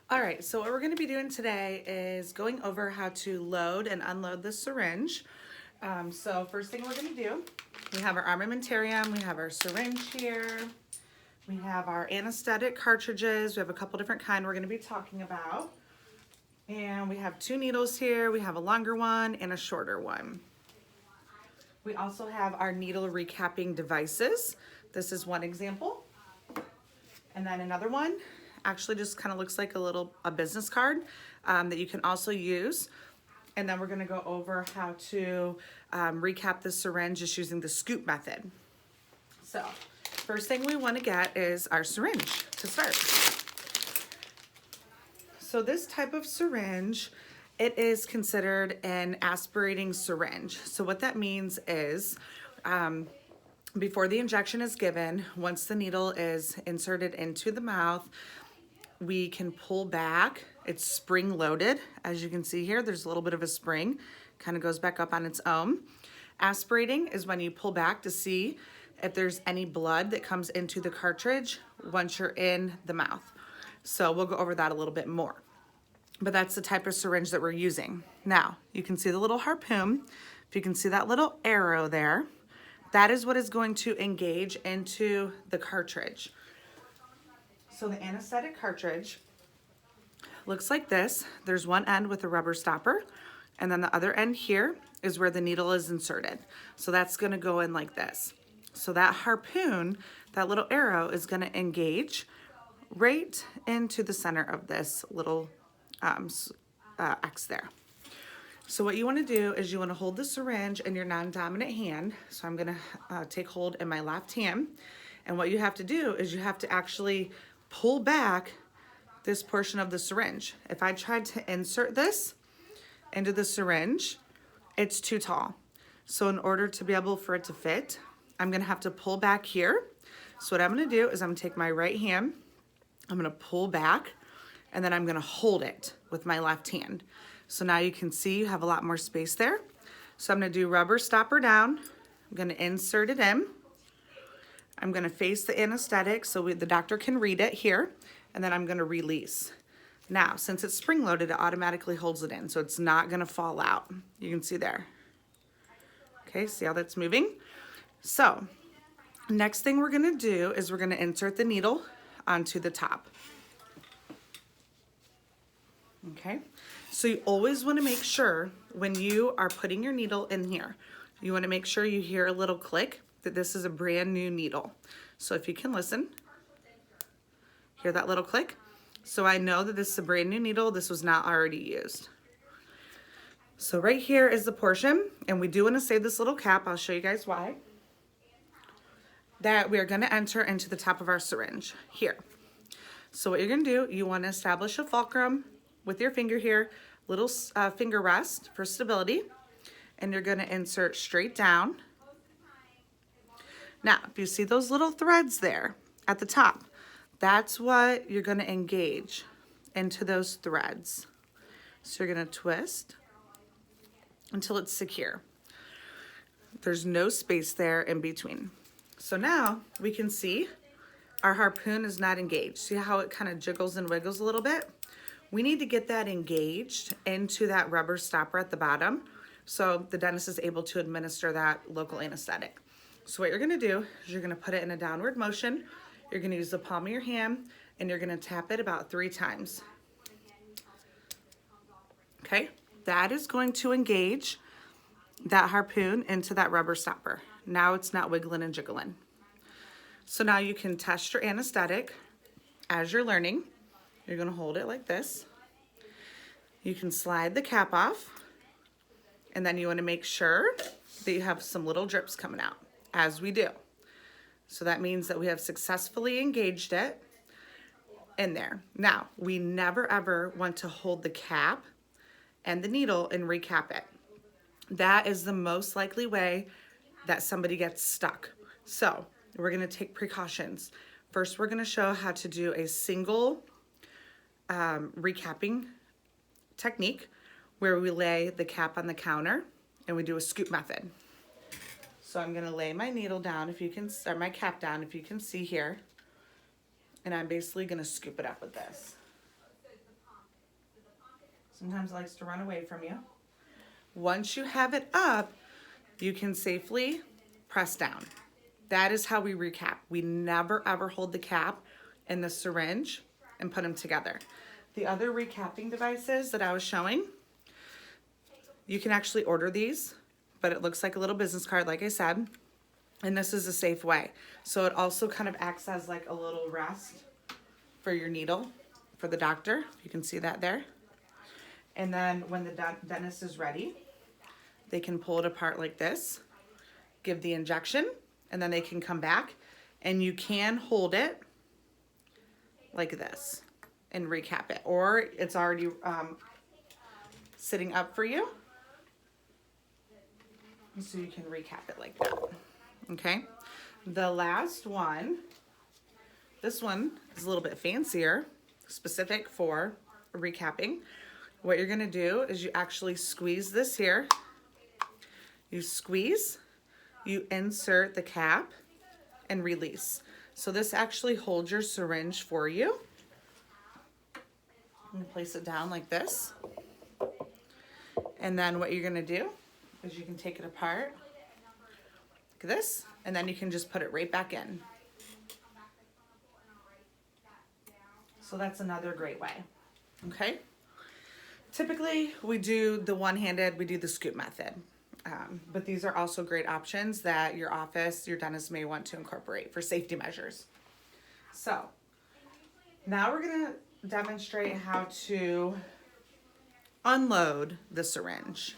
All right, so what we're going to be doing today is going over how to load and unload the syringe. So first thing we're going to do, we have our armamentarium, we have our syringe here, we have our anesthetic cartridges, we have a couple different kinds we're going to be talking about. And we have 2 needles here, we have a longer one and a shorter one. We also have our needle recapping devices. This is one example. And then another one actually just kind of looks like a business card that you can also use. And then we're going to go over how to recap the syringe just using the scoop method. So first thing we want to get is our syringe to start. So this type of syringe, it is considered an aspirating syringe. So what that means is before the injection is given, once the needle is inserted into the mouth, we can pull back. It's spring loaded. As you can see here, there's a little bit of a spring, kind of goes back up on its own. Aspirating is when you pull back to see if there's any blood that comes into the cartridge once you're in the mouth. So we'll go over that a little bit more. But that's the type of syringe that we're using. Now, you can see the little harpoon. If you can see that little arrow there, that is what is going to engage into the cartridge. So the anesthetic cartridge looks like this. There's one end with a rubber stopper, and then the other end here is where the needle is inserted. So that's going to go in like this. So that harpoon, that little arrow, is going to engage right into the center of this little X there. So what you want to do is you want to hold the syringe in your non-dominant hand. So I'm going to take hold in my left hand. And what you have to do is you have to actually pull back this portion of the syringe. If I tried to insert this into the syringe, it's too tall. So in order to be able for it to fit, I'm going to have to pull back here. So what I'm going to do is I'm going to take my right hand, I'm going to pull back, and then I'm going to hold it with my left hand. So now you can see you have a lot more space there. So I'm going to do rubber stopper down. I'm going to insert it in. I'm going to face the anesthetic so the doctor can read it here, and then I'm going to release. Now, since it's spring-loaded, it automatically holds it in, so it's not going to fall out. You can see there. Okay, see how that's moving? So, next thing we're going to do is we're going to insert the needle onto the top. Okay, so you always want to make sure when you are putting your needle in here, you want to make sure you hear a little click that this is a brand new needle. So if you can listen, hear that little click? So I know that this is a brand new needle. This was not already used. So right here is the portion, and we do want to save this little cap. I'll show you guys why. That we are going to enter into the top of our syringe here. So what you're going to do, you want to establish a fulcrum with your finger here, little finger rest for stability, and you're going to insert straight down. Now, if you see those little threads there at the top, that's what you're going to engage into those threads. So you're going to twist until it's secure. There's no space there in between. So now we can see our harpoon is not engaged. See how it kind of jiggles and wiggles a little bit? We need to get that engaged into that rubber stopper at the bottom so the dentist is able to administer that local anesthetic. So what you're going to do is you're going to put it in a downward motion. You're going to use the palm of your hand, and you're going to tap it about 3 times. Okay, that is going to engage that harpoon into that rubber stopper. Now it's not wiggling and jiggling. So now you can test your anesthetic as you're learning. You're going to hold it like this. You can slide the cap off, and then you want to make sure that you have some little drips coming out, as we do. So that means that we have successfully engaged it in there. Now, we never ever want to hold the cap and the needle and recap it. That is the most likely way that somebody gets stuck. So we're going to take precautions. First, we're going to show how to do a single recapping technique where we lay the cap on the counter and we do a scoop method. So I'm going to lay my needle down, if you can, or my cap down, if you can see here, and I'm basically going to scoop it up with this. Sometimes it likes to run away from you. Once you have it up, you can safely press down. That is how we recap. We never ever hold the cap and the syringe and put them together. The other recapping devices that I was showing, you can actually order these, but it looks like a little business card, like I said, and this is a safe way. So it also kind of acts as like a little rest for your needle for the doctor. You can see that there. And then when the dentist is ready, they can pull it apart like this, give the injection, and then they can come back, and you can hold it like this and recap it, or it's already sitting up for you, so you can recap it like that. Okay, the last one, this one is a little bit fancier, specific for recapping. What you're gonna do is you actually squeeze this here. You squeeze, you insert the cap, and release. So this actually holds your syringe for you. And place it down like this. And then what you're gonna do is you can take it apart like this, and then you can just put it right back in. So that's another great way, okay? Typically, we do the one-handed, we do the scoop method. But these are also great options that your office, your dentist may want to incorporate for safety measures. So now we're gonna demonstrate how to unload the syringe.